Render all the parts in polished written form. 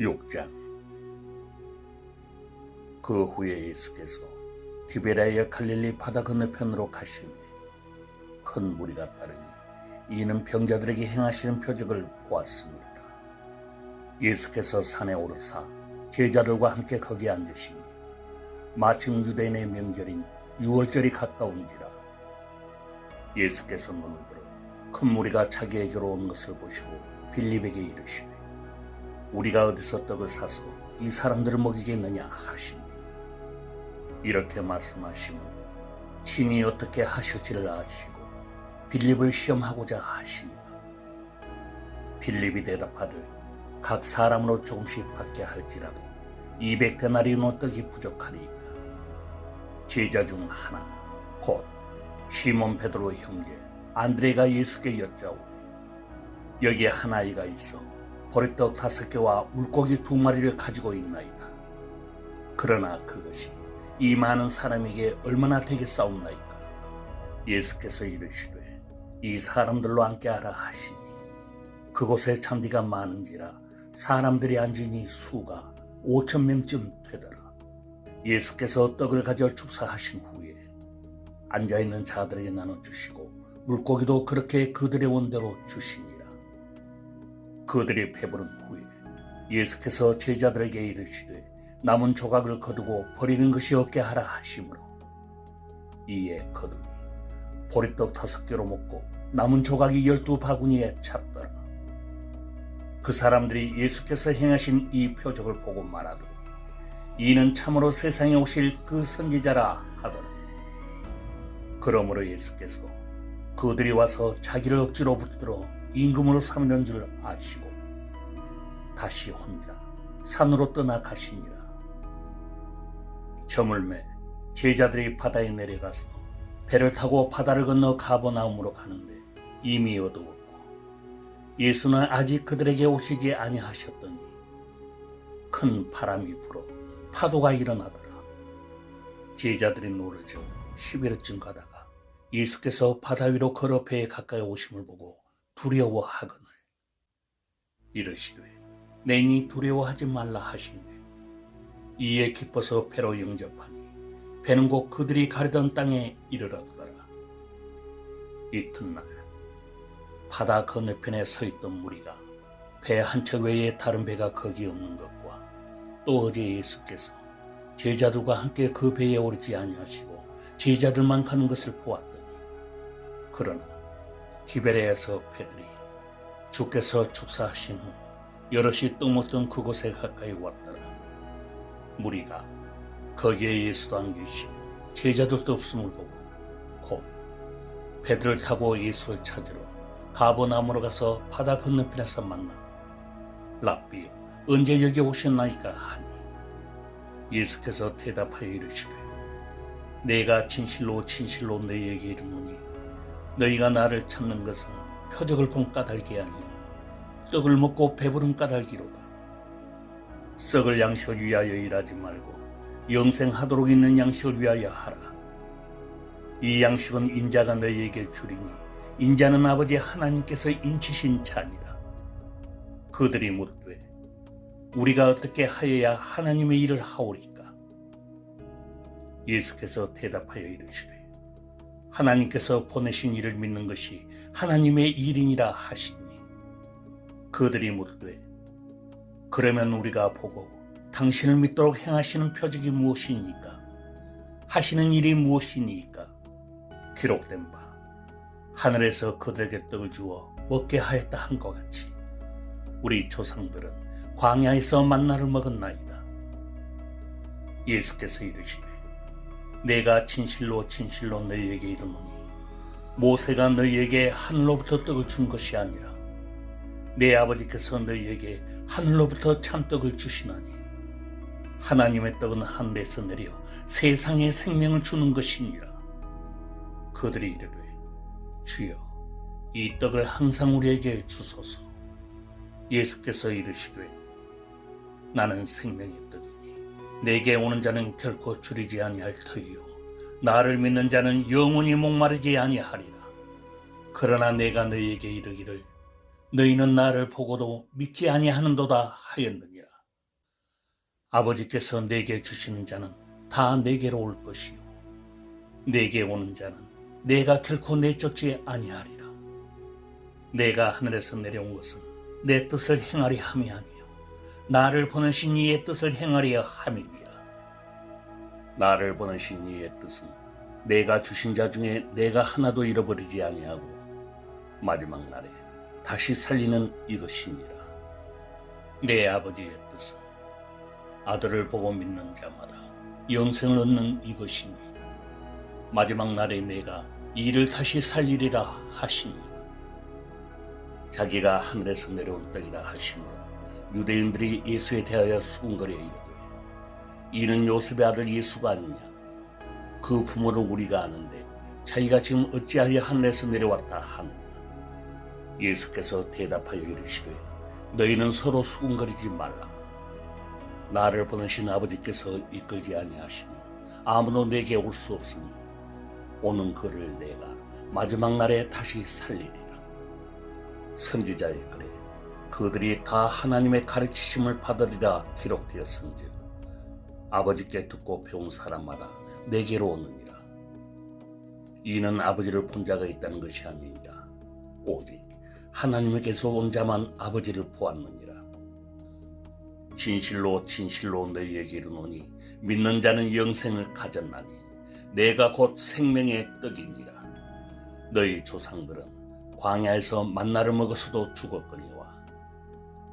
6장. 그 후에 예수께서 디베랴의 갈릴리 바다 건너편으로 가시니 큰 무리가 따르니 이는 병자들에게 행하시는 표적을 보았습니다. 예수께서 산에 오르사 제자들과 함께 거기 앉으시니 마침 유대인의 명절인 유월절이 가까운지라. 예수께서 눈을 들어 큰 무리가 자기에게로 온 것을 보시고 빌립에게 이르시되 우리가 어디서 떡을 사서 이 사람들을 먹이겠느냐 하시니, 이렇게 말씀하시면 친히 어떻게 하실지를 아시고 빌립을 시험하고자 하십니다. 빌립이 대답하되 각 사람으로 조금씩 받게 할지라도 200데나리온 떡이 부족하리이다. 제자 중 하나 곧 시몬 베드로의 형제 안드레가 예수께 여짜오되 여기에 한 아이가 있어 보리떡 5개와 물고기 2마리를 가지고 있나이다. 그러나 그것이 이 많은 사람에게 얼마나 되겠사옵나이까. 예수께서 이르시되 이 사람들로 앉게 하라 하시니 그곳에 잔디가 많은지라 사람들이 앉으니 수가 5,000명쯤 되더라. 예수께서 떡을 가져 축사하신 후에 앉아있는 자들에게 나눠주시고 물고기도 그렇게 그들의 원대로 주시니라. 그들이 배부른 후에 예수께서 제자들에게 이르시되 남은 조각을 거두고 버리는 것이 없게 하라 하시므로 이에 거두니 보리떡 5개로 먹고 남은 조각이 12바구니에 찼더라. 그 사람들이 예수께서 행하신 이 표적을 보고 말하되 이는 참으로 세상에 오실 그 선지자라 하더라. 그러므로 예수께서 그들이 와서 자기를 억지로 붙들어 임금으로 삼는 줄 아시고 다시 혼자 산으로 떠나 가시니라. 저물매 제자들이 바다에 내려가서 배를 타고 바다를 건너 가버나움으로 가는데 이미 어두웠고 예수는 아직 그들에게 오시지 아니하셨더니 큰 바람이 불어 파도가 일어나더라. 제자들이 노를 저어 11회쯤 가다가 예수께서 바다 위로 걸어 배에 가까이 오심을 보고 두려워하거늘 이르시되 내니 두려워하지 말라 하시니 이에 기뻐서 배로 영접하니 배는 곧 그들이 가려던 땅에 이르렀더라. 이튿날 바다 건너편에 서 있던 무리가 배 한 척 외에 다른 배가 거기 없는 것과 또 어제 예수께서 제자들과 함께 그 배에 오르지 아니하시고 제자들만 가는 것을 보았더니 그러나 디베랴에서 배들이 주께서 축사하신 후 여럿이 떡 먹던 그곳에 가까이 왔더라. 무리가 거기에 예수도 안 계시고 제자들도 없음을 보고 곧 배들을 타고 예수를 찾으러 가버나움으로 가서 바다 건너편에서 만나 랍비여 언제 여기 오셨나이까 하니 예수께서 대답하여 이르시되 내가 진실로 진실로 너희에게 이르노니 너희가 나를 찾는 것은 표적을 본 까닭이 아니요 떡을 먹고 배부른 까닭이로다. 썩을 양식을 위하여 일하지 말고 영생하도록 있는 양식을 위하여 하라. 이 양식은 인자가 너희에게 주리니 인자는 아버지 하나님께서 인치신 자니라. 그들이 묻되 우리가 어떻게 하여야 하나님의 일을 하오리까? 예수께서 대답하여 이르시되 하나님께서 보내신 이를 믿는 것이 하나님의 일이니라 하시니 그들이 묻되 그러면 우리가 보고 당신을 믿도록 행하시는 표적이 무엇이니까? 하시는 일이 무엇이니까? 기록된 바 하늘에서 그들에게 떡을 주어 먹게 하였다 한 것 같이 우리 조상들은 광야에서 만나를 먹었나이다. 예수께서 이르시되 내가 진실로 진실로 너희에게 이르노니 모세가 너희에게 하늘로부터 떡을 준 것이 아니라 내 아버지께서 너희에게 하늘로부터 참떡을 주시나니 하나님의 떡은 하늘에서 내려 세상에 생명을 주는 것이니라. 그들이 이르되 주여 이 떡을 항상 우리에게 주소서. 예수께서 이르시되 나는 생명의 떡이니 내게 오는 자는 결코 줄이지 아니할 터이요 나를 믿는 자는 영원히 목마르지 아니하리라. 그러나 내가 너희에게 이르기를 너희는 나를 보고도 믿지 아니하는도다 하였느니라. 아버지께서 내게 주시는 자는 다 내게로 올 것이요 내게 오는 자는 내가 결코 내쫓지 아니하리라. 내가 하늘에서 내려온 것은 내 뜻을 행하리 함이 아니요 나를 보내신 이의 뜻을 행하리라 함이니라. 나를 보내신 이의 뜻은 내가 주신 자 중에 내가 하나도 잃어버리지 아니하고 마지막 날에 다시 살리는 이것이니라. 내 아버지의 뜻은 아들을 보고 믿는 자마다 영생을 얻는 이것이니 마지막 날에 내가 이를 다시 살리리라 하시니라. 자기가 하늘에서 내려온 떡이라 하시므로 유대인들이 예수에 대하여 수군거려 이르되 이는 요셉의 아들 예수가 아니냐. 그 부모는 우리가 아는데 자기가 지금 어찌하여 하늘에서 내려왔다 하느냐. 예수께서 대답하여 이르시되 너희는 서로 수군거리지 말라. 나를 보내신 아버지께서 이끌지 아니하시면 아무도 내게 올 수 없으니 오는 그를 내가 마지막 날에 다시 살리리라. 선지자의 글에 그들이 다 하나님의 가르치심을 받으리라 기록되었은즉 아버지께 듣고 배운 사람마다 내게로 오느니라. 이는 아버지를 본 자가 있다는 것이 아니니라. 오직 하나님께서 온 자만 아버지를 보았느니라. 진실로 진실로 너희에게 이르노니 믿는 자는 영생을 가졌나니 내가 곧 생명의 떡이니라. 너희 조상들은 광야에서 만나를 먹어서도 죽었거니와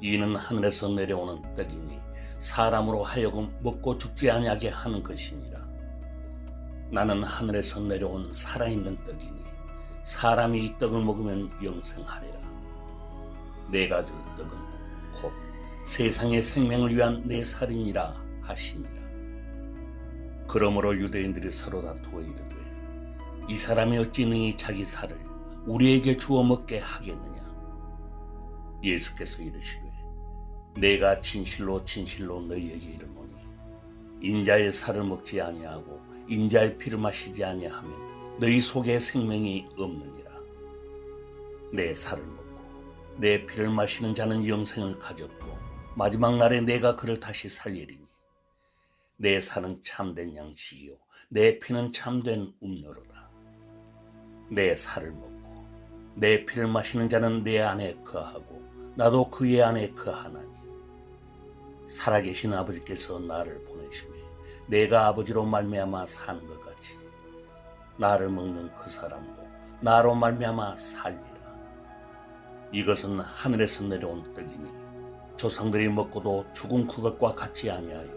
이는 하늘에서 내려오는 떡이니 사람으로 하여금 먹고 죽지 아니하게 하는 것이니라. 나는 하늘에서 내려온 살아있는 떡이니 사람이 이 떡을 먹으면 영생하리라. 내가 줄 떡은 곧 세상의 생명을 위한 내 살이니라 하시니라. 그러므로 유대인들이 서로 다투어 이르되 이 사람이 어찌 능히 자기 살을 우리에게 주어 먹게 하겠느냐. 예수께서 이르시되 내가 진실로 진실로 너희에게 이르노니 인자의 살을 먹지 아니하고 인자의 피를 마시지 아니하면 너희 속에 생명이 없느니라. 내 살을 먹고 내 피를 마시는 자는 영생을 가졌고 마지막 날에 내가 그를 다시 살리리니 내 살은 참된 양식이요 내 피는 참된 음료로다. 내 살을 먹고 내 피를 마시는 자는 내 안에 거하고 나도 그의 안에 거하나니 살아계신 아버지께서 나를 보내시매 내가 아버지로 말미암아 사는 것 같이 나를 먹는 그 사람도 나로 말미암아 살리라. 이것은 하늘에서 내려온 떡이니 조상들이 먹고도 죽은 그것과 같지 아니하여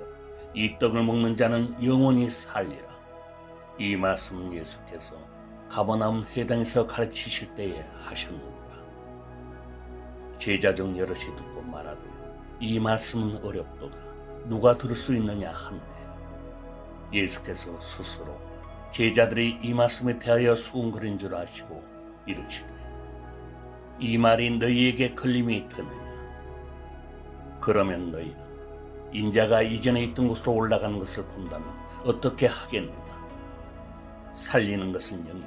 이 떡을 먹는 자는 영원히 살리라. 이 말씀은 예수께서 가버나움 회당에서 가르치실 때에 하셨느니라. 제자 중 여럿이 듣고 말하되 이 말씀은 어렵도다. 누가 들을 수 있느냐 하는데 예수께서 스스로 제자들이 이 말씀에 대하여 수군거린 줄 아시고 이르시되 이 말이 너희에게 걸림이 되느냐. 그러면 너희는 인자가 이전에 있던 곳으로 올라가는 것을 본다면 어떻게 하겠느냐. 살리는 것은 영이니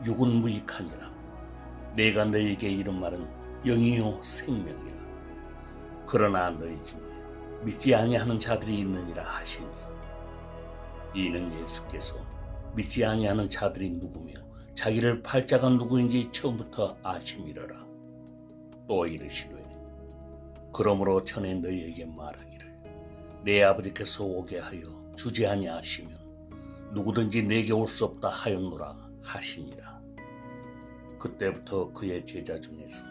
육은 무익하니라. 내가 너희에게 이른 말은 영이요 생명이라. 그러나 너희 중에 믿지 아니하는 자들이 있느니라 하시니 이는 예수께서 믿지 아니하는 자들이 누구며 자기를 팔 자가 누구인지 처음부터 아심이러라. 또 이르시되 그러므로 전에 너희에게 말하기를 내 아버지께서 오게 하여 주지 아니하시면 누구든지 내게 올 수 없다 하였노라 하시니라. 그때부터 그의 제자 중에서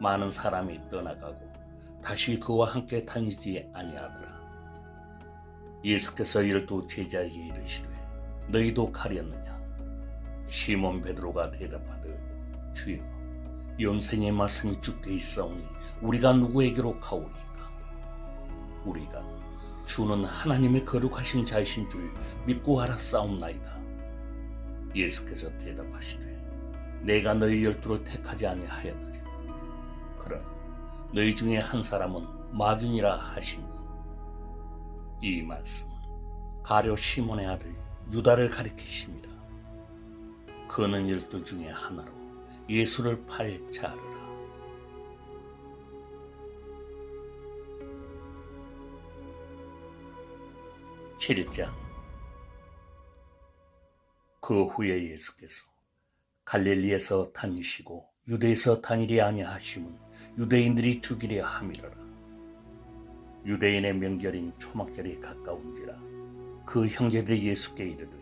많은 사람이 떠나가고 다시 그와 함께 다니지 아니하더라. 예수께서 12 제자에게 이르시되 너희도 가렸느냐. 시몬 베드로가 대답하되 주여 영생의 말씀이 주께 있사오니 우리가 누구에게로 가오리까. 우리가 주는 하나님의 거룩하신 자이신 줄 믿고 알았사옵나이다. 예수께서 대답하시되 내가 너희 12를 택하지 아니하였느냐. 그러나 너희 중에 한 사람은 마귀니라 하시니 이 말씀은 가룟 시몬의 아들 유다를 가리키심이라. 그는 12 중에 하나로 예수를 팔 자르라. 7장. 그 후에 예수께서 갈릴리에서 다니시고 유대에서 다니리 아니하심은 유대인들이 죽이려 함이로라. 유대인의 명절인 초막절이 가까운지라 그 형제들이 예수께 이르되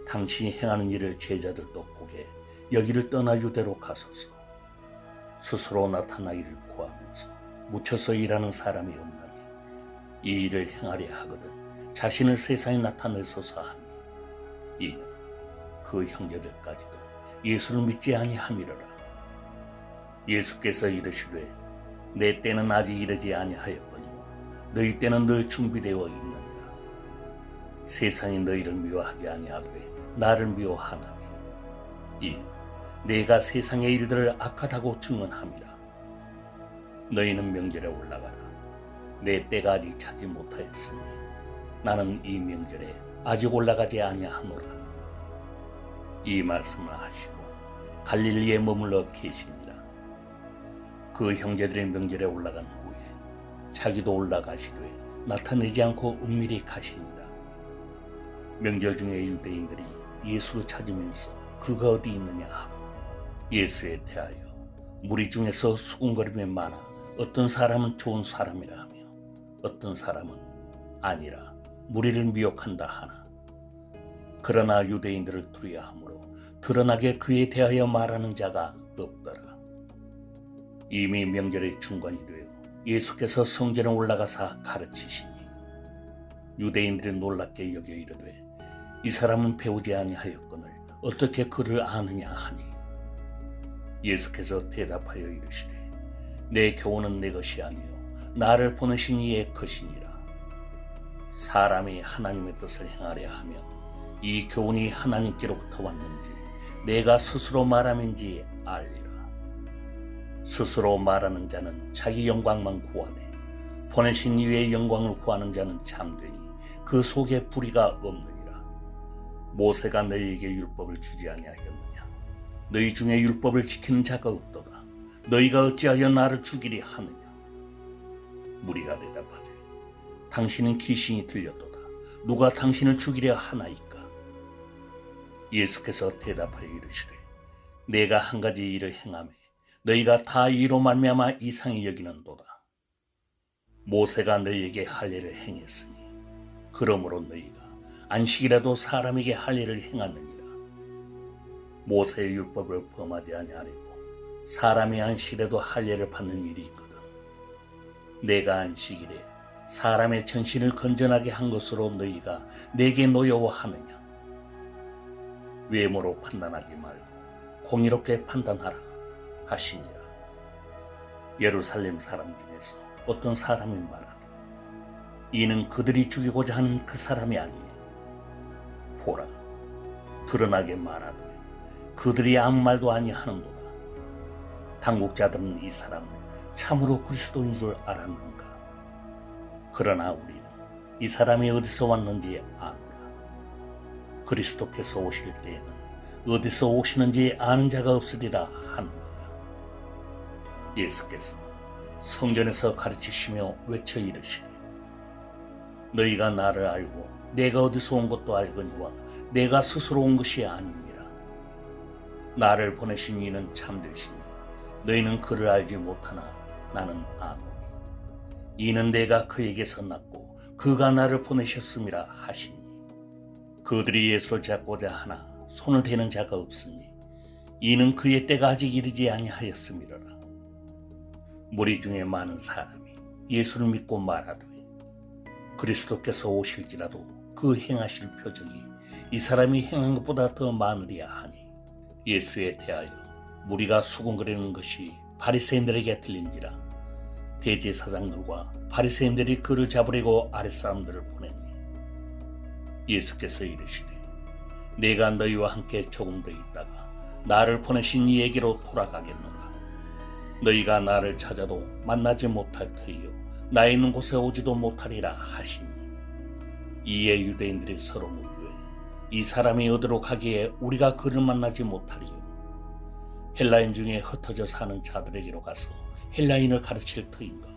당신이 행하는 일을 제자들도 보게 여기를 떠나 유대로 가소서. 스스로 나타나기를 구하면서 묻혀서 일하는 사람이 없나니 이 일을 행하려 하거든 자신을 세상에 나타내소서 하니 이는 그 형제들까지도 예수를 믿지 아니함이로라. 예수께서 이르시되 내 때는 아직 이르지 아니하였거니와 너희 때는 늘 준비되어 있느니라. 세상이 너희를 미워하지 아니하되 나를 미워하나니 이는 내가 세상의 일들을 악하다고 증언함이라. 너희는 명절에 올라가라. 내 때가 아직 차지 못하였으니 나는 이 명절에 아직 올라가지 아니하노라. 이 말씀을 하시고 갈릴리에 머물러 계시니라. 그 형제들의 명절에 올라간 후에 자기도 올라가시되 나타내지 않고 은밀히 가시니라. 명절 중에 유대인들이 예수를 찾으면서 그가 어디 있느냐 하고 예수에 대하여 무리 중에서 수군거림이 많아 어떤 사람은 좋은 사람이라 하며 어떤 사람은 아니라 무리를 미혹한다 하나 그러나 유대인들을 두려워하므로 드러나게 그에 대하여 말하는 자가 없더라. 이미 명절의 중간이 되어 예수께서 성전에 올라가사 가르치시니 유대인들이 놀랍게 여겨 이르되 이 사람은 배우지 아니하였거늘 어떻게 그를 아느냐 하니 예수께서 대답하여 이르시되 내 교훈은 내 것이 아니요 나를 보내신 이의 것이니라. 사람이 하나님의 뜻을 행하려 하며 이 교훈이 하나님께로부터 왔는지 내가 스스로 말함인지 알리라. 스스로 말하는 자는 자기 영광만 구하되 보내신 이의 영광을 구하는 자는 참되니 그 속에 불의가 없느니라. 모세가 너희에게 율법을 주지 아니하였느냐? 너희 중에 율법을 지키는 자가 없도다. 너희가 어찌하여 나를 죽이리 하느냐? 무리가 대답하되 당신은 귀신이 들렸도다. 누가 당신을 죽이려 하나이까? 예수께서 대답하여 이르시되 내가 한 가지 일을 행하매 너희가 다 이로 말미암아 이상히 여기는도다. 모세가 너희에게 할 일을 행했으니 그러므로 너희가 안식이라도 사람에게 할 일을 행하느니라. 모세의 율법을 범하지 아니하려고 사람이 안식이라도 할 일을 받는 일이 있거든. 내가 안식일에 사람의 전신을 건전하게 한 것으로 너희가 내게 노여워하느냐? 외모로 판단하지 말고 공의롭게 판단하라 하시니라. 예루살렘 사람 중에서 어떤 사람이 말하되 이는 그들이 죽이고자 하는 그 사람이 아니냐? 보라, 드러나게 말하되 그들이 아무 말도 아니하는도다. 당국자들은 이 사람을 참으로 그리스도인 줄 알았는가? 그러나 우리는 이 사람이 어디서 왔는지 아노라. 그리스도께서 오실 때에는 어디서 오시는지 아는 자가 없으리라 하는지라. 예수께서 성전에서 가르치시며 외쳐 이르시되 너희가 나를 알고 내가 어디서 온 것도 알거니와 내가 스스로 온 것이 아니니라. 나를 보내신 이는 참되시니 너희는 그를 알지 못하나 나는 아노니 이는 내가 그에게서 났고 그가 나를 보내셨음이라 하시니 그들이 예수를 잡고자 하나 손을 대는 자가 없으니 이는 그의 때가 아직 이르지 아니하였음이로라. 무리 중에 많은 사람이 예수를 믿고 말하되 그리스도께서 오실지라도 그 행하실 표적이 이 사람이 행한 것보다 더 많으리야 하니 예수에 대하여 무리가 수군거리는 것이 바리새인들에게 들린지라. 대제사장들과 바리새인들이 그를 잡으려고 아랫사람들을 보내니 예수께서 이르시되 내가 너희와 함께 조금 더 있다가 나를 보내신 이에게로 돌아가겠노라. 너희가 나를 찾아도 만나지 못할 터이요 나 있는 곳에 오지도 못하리라 하시니 이에 유대인들이 서로 묻되 이 사람이 어디로 가기에 우리가 그를 만나지 못하리요? 헬라인 중에 흩어져 사는 자들에게로 가서 헬라인을 가르칠 터인가?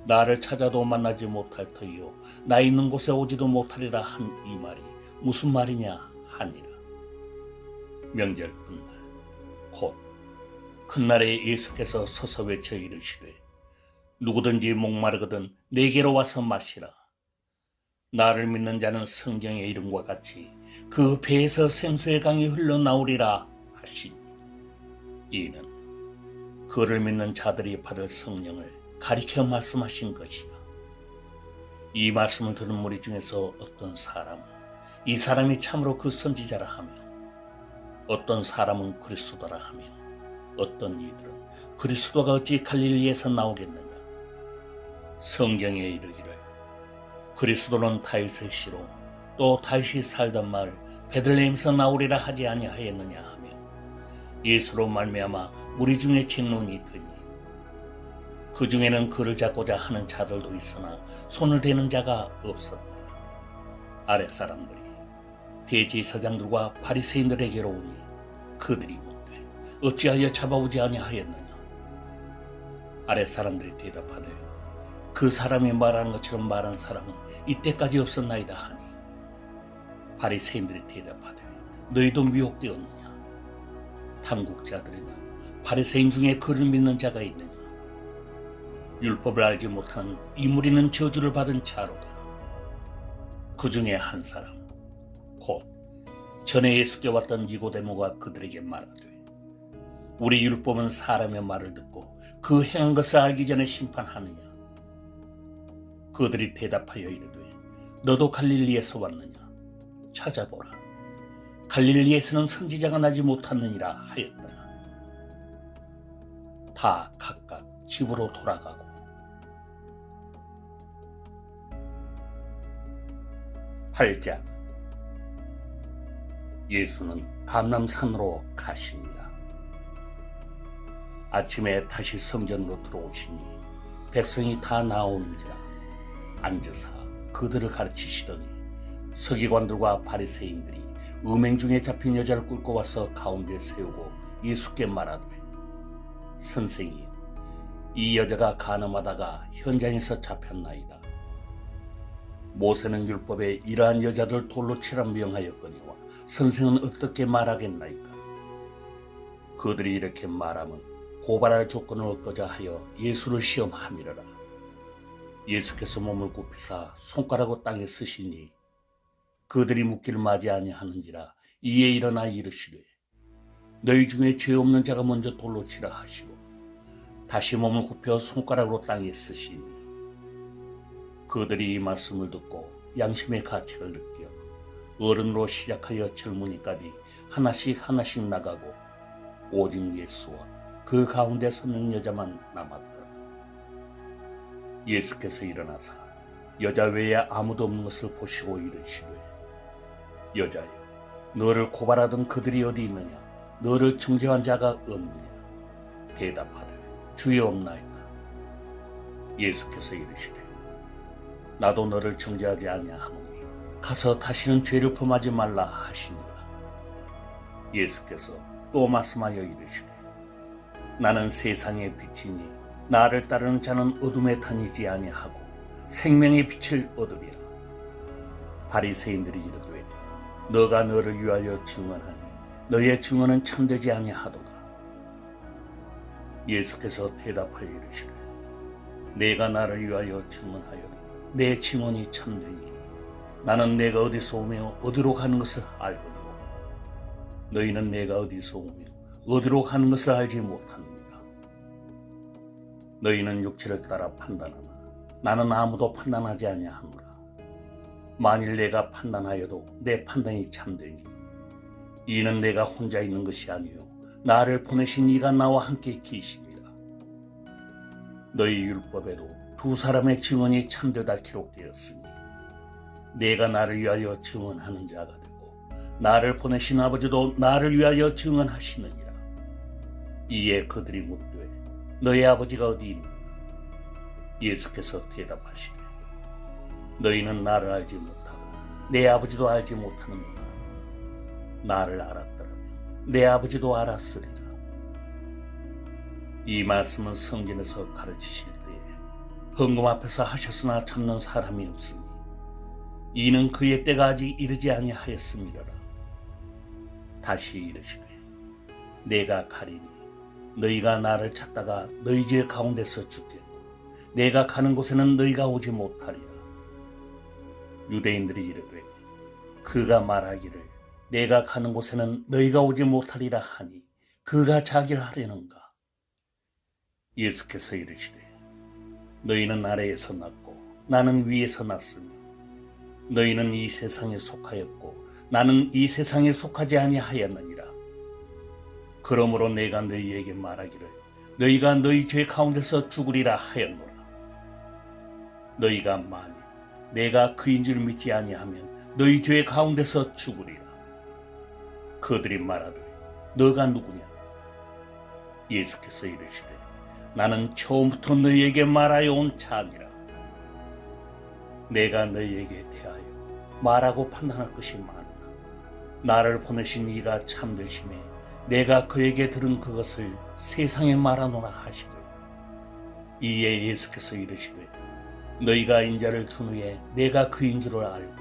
나를 찾아도 만나지 못할 터이요 나 있는 곳에 오지도 못하리라 한 이 말이 무슨 말이냐 하니라. 명절 끝날 곧 큰날에 예수께서 서서 외쳐 이르시되 누구든지 목마르거든 내게로 와서 마시라. 나를 믿는 자는 성경의 이름과 같이 그 배에서 생수의 강이 흘러나오리라 하시니 이는 그를 믿는 자들이 받을 성령을 가리켜 말씀하신 것이라. 이 말씀을 들은 무리 중에서 어떤 사람은 이 사람이 참으로 그 선지자라 하며 어떤 사람은 그리스도라 하며 어떤 이들은 그리스도가 어찌 갈릴리에서 나오겠느냐. 성경에 이르기를 그리스도는 다윗의 씨로 또 다윗이 살던 마을 베들레헴에서 나오리라 하지 아니하였느냐 하며 예수로 말미암아 무리 중에 쟁론이 되니 그 중에는 그를 잡고자 하는 자들도 있으나 손을 대는 자가 없었다. 아랫사람들이 대제사장들과 바리새인들에게로 오니 그들이 묻되 어찌하여 잡아오지 아니하였느냐. 아랫사람들이 대답하되 그 사람이 말하는 것처럼 말한 사람은 이때까지 없었나이다 하니 바리새인들이 대답하되 너희도 미혹되었느냐. 당국자들이나 바리새인 중에 그를 믿는 자가 있느냐. 율법을 알지 못하는 이 무리는 저주를 받은 자로다. 그 중에 한 사람 곧 전에 예수께 왔던 니고데모가 그들에게 말하되 우리 율법은 사람의 말을 듣고 그 행한 것을 알기 전에 심판하느냐. 그들이 대답하여 이르되 너도 갈릴리에서 왔느냐. 찾아보라. 갈릴리에서는 선지자가 나지 못하느니라 하였더라. 다 각각 집으로 돌아가고 8장. 예수는 감람산으로 가시니라. 아침에 다시 성전으로 들어오시니 백성이 다 나오는지라 앉으사 그들을 가르치시더니 서기관들과 바리새인들이 음행 중에 잡힌 여자를 끌고 와서 가운데 세우고 예수께 말하되 선생이여 이 여자가 간음하다가 현장에서 잡혔나이다. 모세는 율법에 이러한 여자들 돌로 치라 명하였거니와 선생은 어떻게 말하겠나이까. 그들이 이렇게 말하면 고발할 조건을 얻고자 하여 예수를 시험함이러라. 예수께서 몸을 굽히사 손가락으로 땅에 쓰시니 그들이 묻기를 맞이 아니하는지라 이에 일어나 이르시되 너희 중에 죄 없는 자가 먼저 돌로 치라 하시고 다시 몸을 굽혀 손가락으로 땅에 쓰시니 그들이 이 말씀을 듣고 양심의 가책을 느껴 어른으로 시작하여 젊은이까지 하나씩 하나씩 나가고 오직 예수와 그 가운데 서는 여자만 남았더라. 예수께서 일어나사 여자 외에 아무도 없는 것을 보시고 이르시되 여자여 너를 고발하던 그들이 어디 있느냐. 너를 정죄한 자가 없느냐. 대답하되 주여 없나이다. 예수께서 이르시되 나도 너를 정죄하지 아니하노니 가서 다시는 죄를 범하지 말라 하시니라. 예수께서 또 말씀하여 이르시되 나는 세상의 빛이니 나를 따르는 자는 어둠에 다니지 아니하고 생명의 빛을 얻으리라. 바리새인들이 이르되 너가 너를 위하여 증언하니 너의 증언은 참되지 아니하도다. 예수께서 대답하여 이르시되 내가 나를 위하여 증언하여도 내 증언이 참되니 나는 내가 어디서 오며 어디로 가는 것을 알거니와 너희는 내가 어디서 오며 어디로 가는 것을 알지 못합니다. 너희는 육체를 따라 판단하나 나는 아무도 판단하지 아니하노라. 만일 내가 판단하여도 내 판단이 참되니 이는 내가 혼자 있는 것이 아니요 나를 보내신 이가 나와 함께 계십니다. 너희 율법에도 두 사람의 증언이 참되다 기록되었으니 내가 나를 위하여 증언하는 자가 되고 나를 보내신 아버지도 나를 위하여 증언하시느니라. 이에 그들이 묻되 너희 아버지가 어디 있느냐. 예수께서 대답하시되 너희는 나를 알지 못하고 내 아버지도 알지 못하는구나. 나를 알았더라면 내 아버지도 알았으리라. 이 말씀은 성전에서 가르치실 때에 헌금 앞에서 하셨으나 참는 사람이 없으니 이는 그의 때가 아직 이르지 아니하였음이로라. 다시 이르시되 내가 가리니 너희가 나를 찾다가 너희 집 가운데서 죽겠고 내가 가는 곳에는 너희가 오지 못하리라. 유대인들이 이르되 그가 말하기를 내가 가는 곳에는 너희가 오지 못하리라 하니 그가 자기를 하려는가? 예수께서 이르시되 너희는 아래에서 났고 나는 위에서 났으며 너희는 이 세상에 속하였고 나는 이 세상에 속하지 아니하였느니라. 그러므로 내가 너희에게 말하기를 너희가 너희 죄 가운데서 죽으리라 하였노라. 너희가 만일 내가 그인 줄 믿지 아니하면 너희 죄 가운데서 죽으리라. 그들이 말하되 너가 누구냐? 예수께서 이르시되 나는 처음부터 너희에게 말하여 온 자니라. 내가 너희에게 대하여 말하고 판단할 것이 많으나 나를 보내신 이가 참되심에 내가 그에게 들은 그것을 세상에 말하노라 하시되 이에 예수께서 이르시되 너희가 인자를 둔 후에 내가 그인 줄을 알고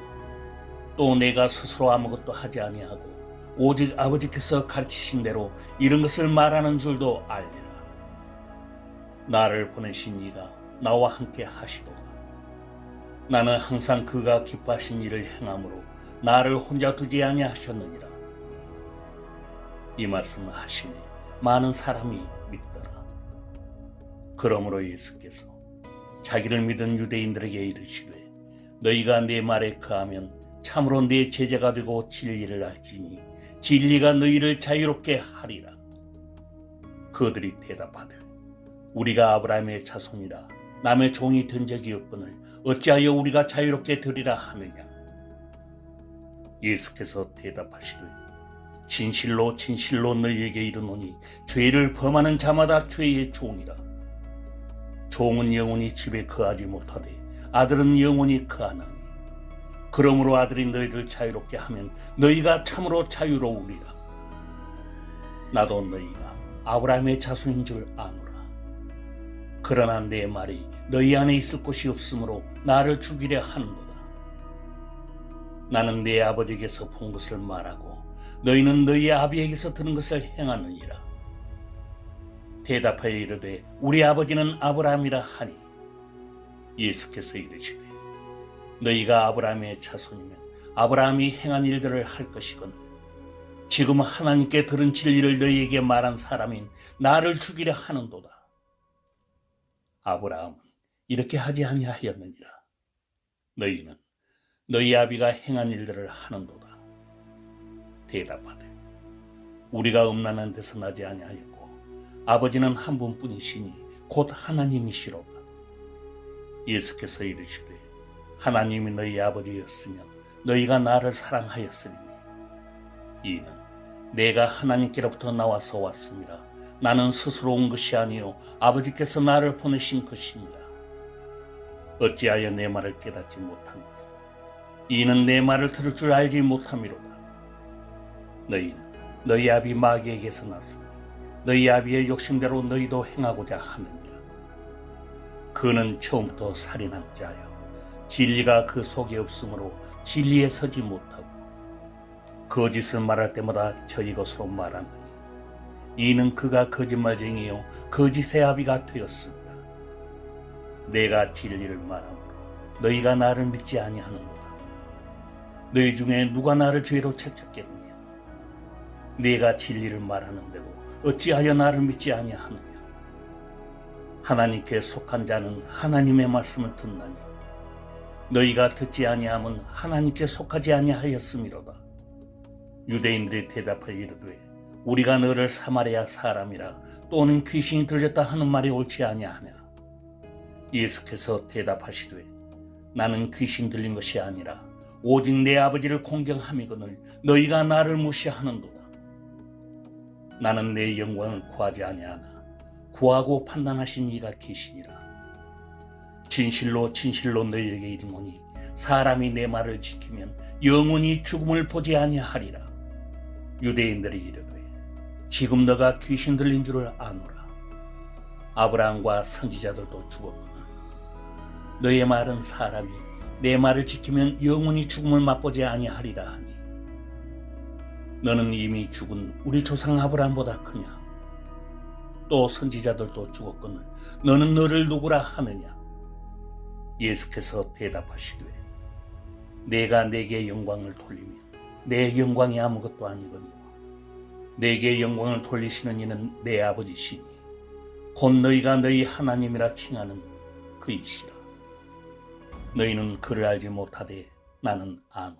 또 내가 스스로 아무것도 하지 아니하고 오직 아버지께서 가르치신 대로 이런 것을 말하는 줄도 알리라. 나를 보내신 이가 나와 함께 하시도다. 나는 항상 그가 기뻐하신 일을 행함으로 나를 혼자 두지 아니하셨느니라. 이 말씀을 하시니 많은 사람이 믿더라. 그러므로 예수께서 자기를 믿은 유대인들에게 이르시되 너희가 내 말에 거하면 참으로 내 제자가 되고 진리를 알지니 진리가 너희를 자유롭게 하리라. 그들이 대답하되 우리가 아브라함의 자손이라 남의 종이 된 적이 없거늘 어찌하여 우리가 자유롭게 되리라 하느냐? 예수께서 대답하시되 진실로 진실로 너희에게 이르노니 죄를 범하는 자마다 죄의 종이라. 종은 영원히 집에 거하지 못하되 아들은 영원히 거하나니 그러므로 아들이 너희를 자유롭게 하면 너희가 참으로 자유로우리라. 나도 너희가 아브라함의 자손인 줄 아노라. 그러나 내 말이 너희 안에 있을 곳이 없으므로 나를 죽이려 하는도다. 나는 내 아버지에게서 본 것을 말하고 너희는 너희 아비에게서 들은 것을 행하느니라. 대답하여 이르되 우리 아버지는 아브라함이라 하니 예수께서 이르시되 너희가 아브라함의 자손이면 아브라함이 행한 일들을 할 것이건 지금 하나님께 들은 진리를 너희에게 말한 사람인 나를 죽이려 하는도다. 아브라함은 이렇게 하지 아니하였느니라. 너희는 너희 아비가 행한 일들을 하는도다. 대답하되 우리가 음란한 데서 나지 아니하였고 아버지는 한 분뿐이시니 곧 하나님이시로다. 예수께서 이르시되 하나님이 너희 아버지였으면 너희가 나를 사랑하였으리니 이는 내가 하나님께로부터 나와서 왔습니다. 나는 스스로 온 것이 아니요 아버지께서 나를 보내신 것이니라. 어찌하여 내 말을 깨닫지 못하느냐? 이는 내 말을 들을 줄 알지 못함이로다. 너희는 너희 아비 마귀에게서 났으니 너희 아비의 욕심대로 너희도 행하고자 하느니라. 그는 처음부터 살인한 자여 진리가 그 속에 없으므로 진리에 서지 못하고 거짓을 말할 때마다 저희 것으로 말하느니 이는 그가 거짓말쟁이요 거짓의 아비가 되었습니다. 내가 진리를 말하므로 너희가 나를 믿지 아니하는구나. 너희 중에 누가 나를 죄로 책잡겠느냐? 내가 진리를 말하는데도 어찌하여 나를 믿지 아니하느냐? 하나님께 속한 자는 하나님의 말씀을 듣나니 너희가 듣지 아니함은 하나님께 속하지 아니하였음이로다. 유대인들이 대답하여 이르되 우리가 너를 사마리아 사람이라 또는 귀신이 들렸다 하는 말이 옳지 아니하냐? 예수께서 대답하시되 나는 귀신 들린 것이 아니라 오직 내 아버지를 공경함이거늘 너희가 나를 무시하는도다. 나는 내 영광을 구하지 아니하나 구하고 판단하신 이가 계시니라. 진실로 진실로 너희에게 이르노니 사람이 내 말을 지키면 영원히 죽음을 보지 아니하리라. 유대인들이 이르되 지금 너가 귀신 들린 줄을 아노라. 아브라함과 선지자들도 죽었거늘 너의 말은 사람이 내 말을 지키면 영원히 죽음을 맛보지 아니하리라 하니 너는 이미 죽은 우리 조상 아브라함보다 크냐? 또 선지자들도 죽었거늘 너는 너를 누구라 하느냐? 예수께서 대답하시되 내가 내게 영광을 돌리면 내 영광이 아무것도 아니거니와 내게 영광을 돌리시는 이는 내 아버지시니 곧 너희가 너희 하나님이라 칭하는 그이시라. 너희는 그를 알지 못하되 나는 아노니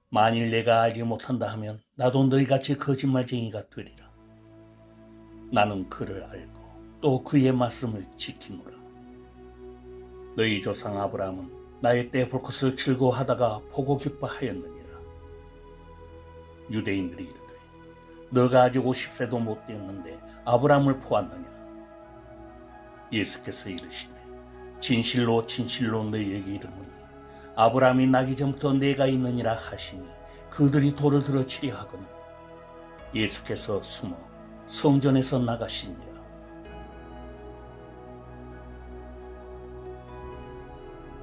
만일 내가 알지 못한다 하면 나도 너희같이 거짓말쟁이가 되리라. 나는 그를 알고 또 그의 말씀을 지키노라. 너희 조상 아브라함은 나의 때 볼 것을 즐거워하다가 보고 기뻐하였느니라. 유대인들이 이르되 너가 아직 50세도 못 되었는데 아브라함을 보았느냐? 예수께서 이르시되 진실로 진실로 너희에게 이르노니 아브라함이 나기 전부터 내가 있느니라 하시니 그들이 돌을 들어 치려 하거늘 예수께서 숨어 성전에서 나가시니라.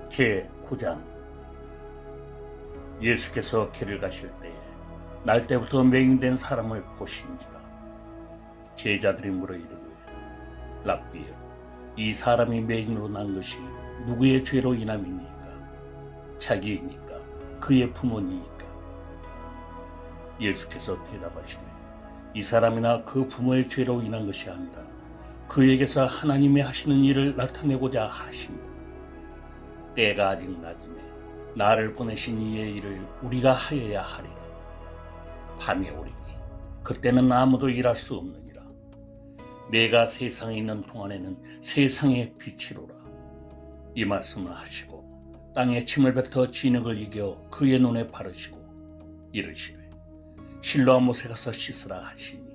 제 9장. 예수께서 길을 가실 때에 날 때부터 맹인된 사람을 보신지라. 제자들이 물어 이르되 랍비여 이 사람이 맹인으로 난 것이 누구의 죄로 인함이니까? 자기이니까? 그의 부모니까? 예수께서 대답하시되 이 사람이나 그 부모의 죄로 인한 것이 아니라 그에게서 하나님이 하시는 일을 나타내고자 하신다. 때가 아직 낮음에 나를 보내신 이의 일을 우리가 하여야 하리라. 밤이 오리니 그때는 아무도 일할 수 없느니라. 내가 세상에 있는 동안에는 세상의 빛이로라. 이 말씀을 하시고 땅에 침을 뱉어 진흙을 이겨 그의 눈에 바르시고 이르시되 실로암 못에 가서 씻으라 하시니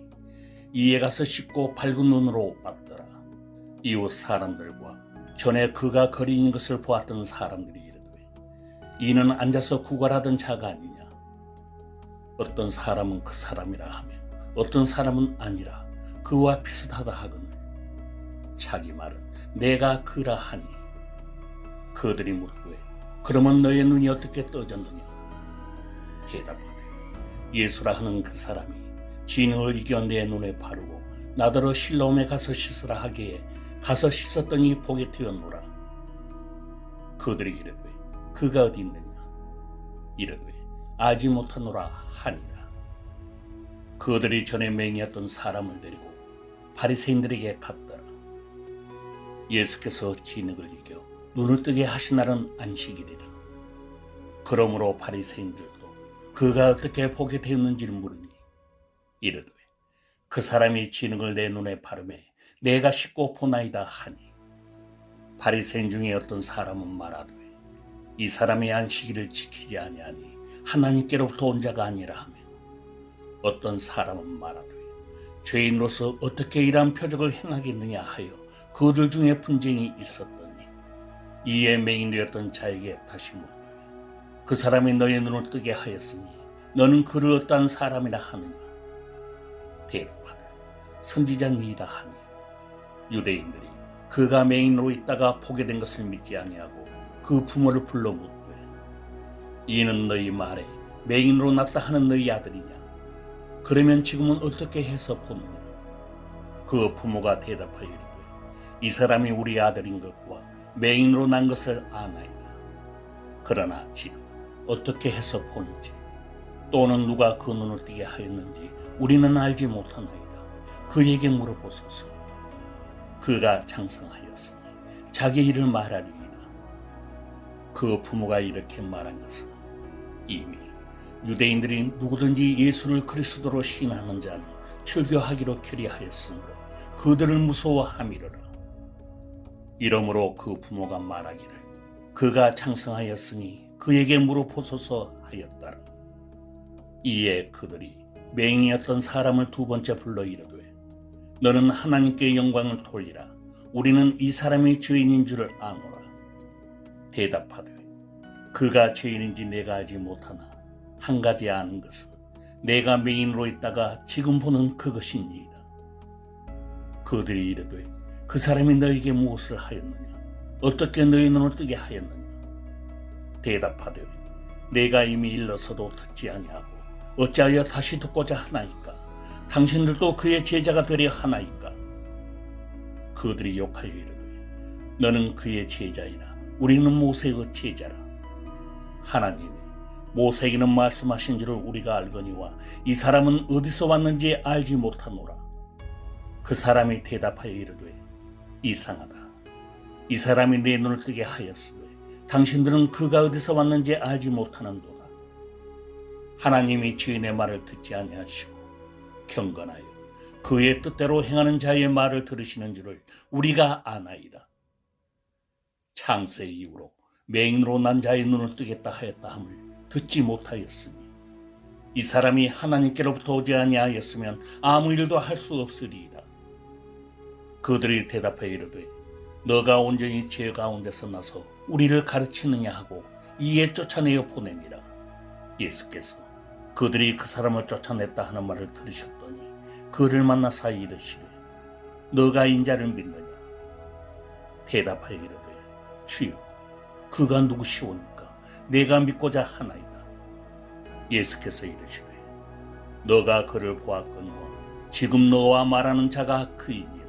이에 가서 씻고 밝은 눈으로 봤더라. 이웃 사람들과 전에 그가 거리 있는 것을 보았던 사람들이 이르되 이는 앉아서 구걸하던 자가 아니냐? 어떤 사람은 그 사람이라 하며 어떤 사람은 아니라 그와 비슷하다 하거늘 자기 말은 내가 그라 하니 그들이 묻되 그러면 너의 눈이 어떻게 떠졌느냐? 대답하되 예수라 하는 그 사람이 진흙을 이겨 내 눈에 바르고 나더러 실로암에 가서 씻으라 하기에 가서 씻었더니 보게 되었노라. 그들이 이르되 그가 어디 있느냐? 이르되 알지 못하노라 하니라. 그들이 전에 맹이었던 사람을 데리고 바리새인들에게 갔더라. 예수께서 진흙을 이겨 눈을 뜨게 하신 날은 안식일이라. 그러므로 바리새인들도 그가 어떻게 보게 되었는지를 물으니 이르되 그 사람이 진흙을 내 눈에 바르매 내가 씻고 보나이다 하니 바리새인 중에 어떤 사람은 말하되 이 사람이 안식일을 지키지 아니하니 하나님께로부터 온 자가 아니라 하며 어떤 사람은 말하되 죄인으로서 어떻게 이러한 표적을 행하겠느냐 하여 그들 중에 분쟁이 있었더니 이에 맹인되었던 자에게 다시 묻되 그 사람이 너의 눈을 뜨게 하였으니 너는 그를 어떠한 사람이라 하느냐? 대답하되 선지자니이다 하니 유대인들이 그가 맹인으로 있다가 보게 된 것을 믿지 아니하고 그 부모를 불러 묻되 이는 너희 말에 맹인으로 났다 하는 너희 아들이냐? 그러면 지금은 어떻게 해서 보느냐? 그 부모가 대답하여 이르되 이 사람이 우리 아들인 것과 맹인으로 난 것을 아나이다. 그러나 지금 어떻게 해서 보는지 또는 누가 그 눈을 뜨게 하였는지 우리는 알지 못하나이다. 그에게 물어보소서. 그가 장성하였으니 자기 일을 말하리이다. 그 부모가 이렇게 말한 것은 이미 유대인들이 누구든지 예수를 그리스도로 신하는 자는 출교하기로 결의하였으므로 그들을 무서워함이로라. 이러므로 그 부모가 말하기를 그가 장성하였으니 그에게 물어보소서 하였더라. 이에 그들이 맹인이었던 사람을 두 번째 불러 이르되 너는 하나님께 영광을 돌리라. 우리는 이 사람이 죄인인 줄을 아노라. 대답하되 그가 죄인인지 내가 알지 못하나 한 가지 아는 것은 내가 맹인으로 있다가 지금 보는 그것이니이다. 그들이 이르되 그 사람이 너에게 무엇을 하였느냐? 어떻게 너희 눈을 뜨게 하였느냐? 대답하되 내가 이미 일러서도 듣지 아니하고 어찌하여 다시 듣고자 하나이까? 당신들도 그의 제자가 되려 하나이까? 그들이 욕하여 이르되 너는 그의 제자이라 우리는 모세의 제자라. 하나님이 모세에게는 말씀하신 줄을 우리가 알거니와 이 사람은 어디서 왔는지 알지 못하노라. 그 사람이 대답하여 이르되 이상하다. 이 사람이 내 눈을 뜨게 하였으되 당신들은 그가 어디서 왔는지 알지 못하는도다. 하나님이 주인의 말을 듣지 아니하시고 경건하여 그의 뜻대로 행하는 자의 말을 들으시는 줄을 우리가 아나이다. 창세 이후로 맹인으로 난 자의 눈을 뜨겠다 하였다 함을 듣지 못하였으니 이 사람이 하나님께로부터 오지 아니하였으면 아무 일도 할 수 없으리이다. 그들이 대답하여 이르되 너가 온전히 죄 가운데서 나서 우리를 가르치느냐 하고 이에 쫓아내어 보내니라. 예수께서 그들이 그 사람을 쫓아냈다 하는 말을 들으셨더니 그를 만나사 이르시되 너가 인자를 믿느냐? 대답하여 이르되 주여 그가 누구시오니까 내가 믿고자 하나이다. 예수께서 이르시되 너가 그를 보았거니와 지금 너와 말하는 자가 그이니라.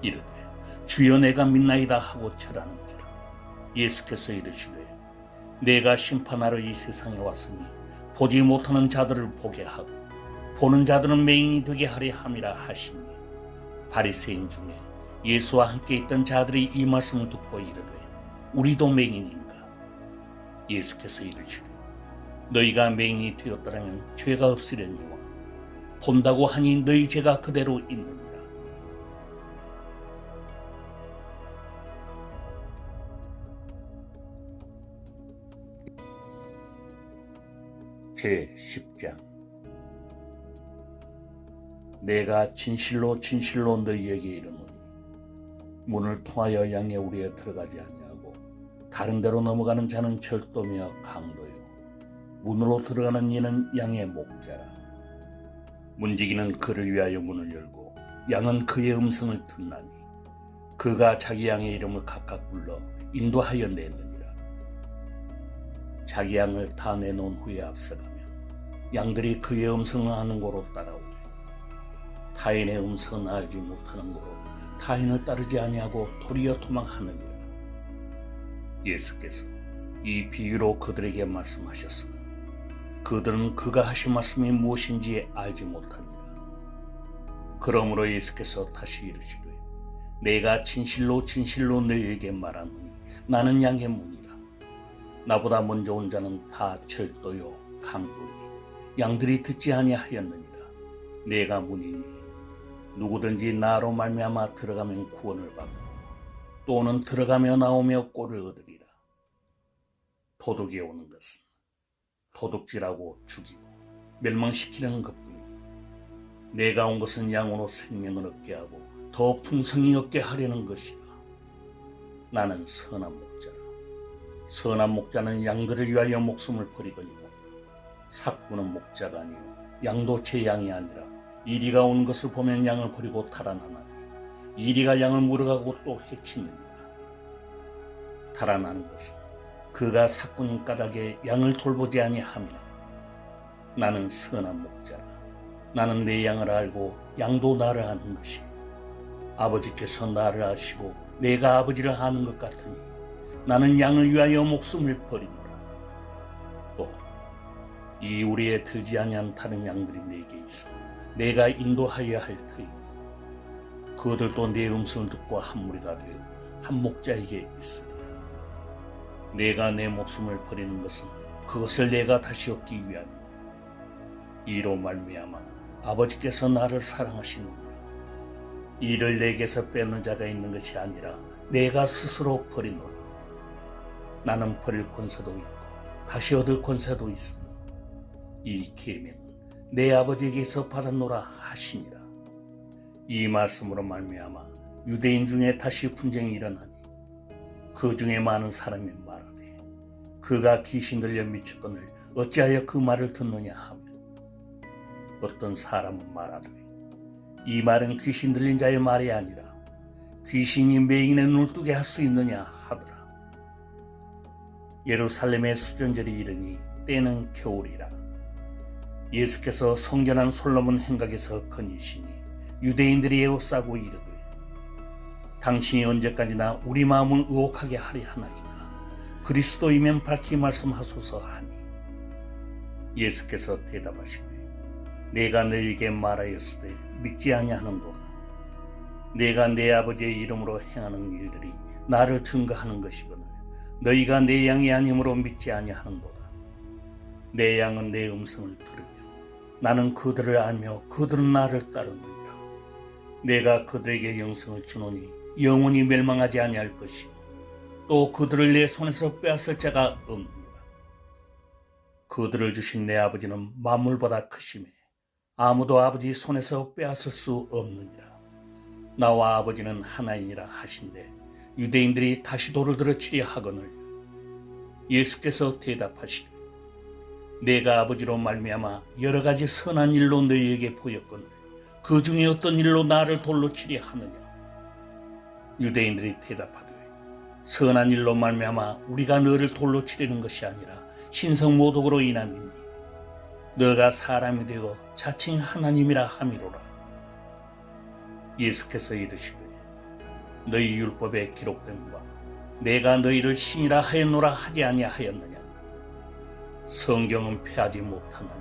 이르되 주여 내가 믿나이다 하고 절하는지라. 예수께서 이르시되 내가 심판하러 이 세상에 왔으니 보지 못하는 자들을 보게 하고 보는 자들은 맹인이 되게 하려 함이라 하시니 바리새인 중에 예수와 함께 있던 자들이 이 말씀을 듣고 이르되 우리도 맹인인가? 예수께서 이르시되 너희가 맹인이 되었더라면 죄가 없으려니와 본다고 하니 너희 죄가 그대로 있느니라. 제10장. 내가 진실로 진실로 너희에게 이르노니 문을 통하여 양의 우리에 들어가지 아니하고 다른 데로 넘어가는 자는 절도며 강도요 문으로 들어가는 이는 양의 목자라. 문지기는 그를 위하여 문을 열고 양은 그의 음성을 듣나니 그가 자기 양의 이름을 각각 불러 인도하여 내느니라. 자기 양을 다 내놓은 후에 앞서가면 양들이 그의 음성을 아는 고로 따라오되 타인의 음성은 알지 못하는 고로 타인을 따르지 아니하고 도리어 도망하느니라. 예수께서 이 비유로 그들에게 말씀하셨으나 그들은 그가 하신 말씀이 무엇인지 알지 못하니라. 그러므로 예수께서 다시 이르시되 내가 진실로 진실로 너희에게 말하노니 나는 양의 문이라. 나보다 먼저 온 자는 다 절도요 강도니 양들이 듣지 아니하였느니라. 내가 문이니 누구든지 나로 말미암아 들어가면 구원을 받고 또는 들어가며 나오며 꼴을 얻으리라. 도둑이 오는 것은 도둑질하고 죽이고 멸망시키려는 것뿐이니 내가 온 것은 양으로 생명을 얻게 하고 더 풍성히 얻게 하려는 것이라. 나는 선한 목자라. 선한 목자는 양들을 위하여 목숨을 버리거니와 삭부는 목자가 아니요 양도 제 양이 아니라 이리가 온 것을 보면 양을 버리고 달아나나니 이리가 양을 물어가고 또 해치느니라. 달아나는 것은 그가 삭군인 까닭에 양을 돌보지 아니함이라. 나는 선한 목자라. 나는 내 양을 알고 양도 나를 아는 것이 아버지께서 나를 아시고 내가 아버지를 아는 것 같으니 나는 양을 위하여 목숨을 버리노라. 또 이 우리에 들지 아니한 다른 양들이 내게 있어 내가 인도하여야 할 터이니 그들도 내 음성을 듣고 한 무리가 되어 한 목자에게 있으리라. 내가 내 목숨을 버리는 것은 그것을 내가 다시 얻기 위함이니 이로 말미암아 아버지께서 나를 사랑하시느니라. 이를 내게서 뺏는 자가 있는 것이 아니라 내가 스스로 버리노라. 나는 버릴 권세도 있고 다시 얻을 권세도 있으니 이 계명은 내 아버지에게서 받았노라 하시니라. 이 말씀으로 말미암아 유대인 중에 다시 분쟁이 일어나니 그 중에 많은 사람이 말하되 그가 귀신 들려 미쳤거늘 어찌하여 그 말을 듣느냐 하며 어떤 사람은 말하되 이 말은 귀신 들린 자의 말이 아니라 귀신이 맹인의 눈을 뜨게 할 수 있느냐 하더라. 예루살렘의 수전절이 이르니 때는 겨울이라. 예수께서 성전한 솔로몬 행각에서 거니시니 유대인들이 에워싸고 이르되 당신이 언제까지나 우리 마음을 의혹하게 하려 하나이까. 그리스도이면 밝히 말씀하소서 하니 예수께서 대답하시되 내가 너희에게 말하였으되 믿지 아니하는도다. 내가 내 아버지의 이름으로 행하는 일들이 나를 증거하는 것이거늘 너희가 내 양이 아니므로 믿지 아니하는도다. 내 양은 내 음성을 들으며 나는 그들을 알며 그들은 나를 따르느니라. 내가 그들에게 영생을 주노니 영원히 멸망하지 아니할 것이요 또 그들을 내 손에서 빼앗을 자가 없느니라. 그들을 주신 내 아버지는 만물보다 크심에 아무도 아버지 손에서 빼앗을 수 없느니라. 나와 아버지는 하나이니라 하신대 유대인들이 다시 돌을 들어 치려 하거늘 예수께서 대답하시되 내가 아버지로 말미암아 여러 가지 선한 일로 너희에게 보였거늘 그 중에 어떤 일로 나를 돌로 치려 하느냐. 유대인들이 대답하되 선한 일로 말미암아 우리가 너를 돌로 치려는 것이 아니라 신성모독으로 인함이니 너가 사람이 되어 자칭 하나님이라 함이로라. 예수께서 이르시되 너희 율법에 기록된 바 내가 너희를 신이라 하였노라 하지 아니하였느냐. 성경은 폐하지 못하나니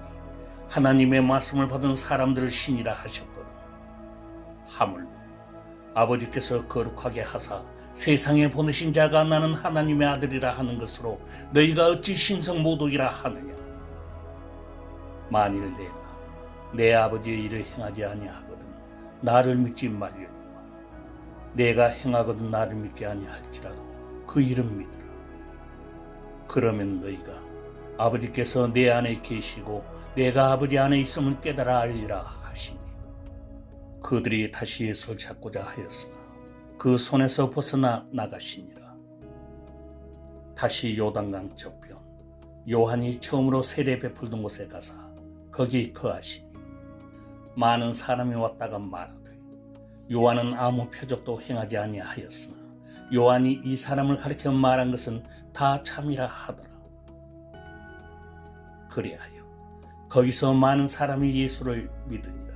하나님의 말씀을 받은 사람들을 신이라 하셨거든. 하물며 아버지께서 거룩하게 하사 세상에 보내신 자가 나는 하나님의 아들이라 하는 것으로 너희가 어찌 신성모독이라 하느냐. 만일 내가 내 아버지의 일을 행하지 아니하거든 나를 믿지 말려니와 내가 행하거든 나를 믿지 아니할지라도 그 일은 믿으라. 그러면 너희가 아버지께서 내 안에 계시고 내가 아버지 안에 있음을 깨달아 알리라 하시니 그들이 다시 예수를 잡고자 하였으나 그 손에서 벗어나 나가시니라. 다시 요단강 저편 요한이 처음으로 세례 베풀던 곳에 가사 거기 거하시니 많은 사람이 왔다가 말하되 요한은 아무 표적도 행하지 아니하였으나 요한이 이 사람을 가르쳐 말한 것은 다 참이라 하더라. 그리하여 거기서 많은 사람이 예수를 믿으니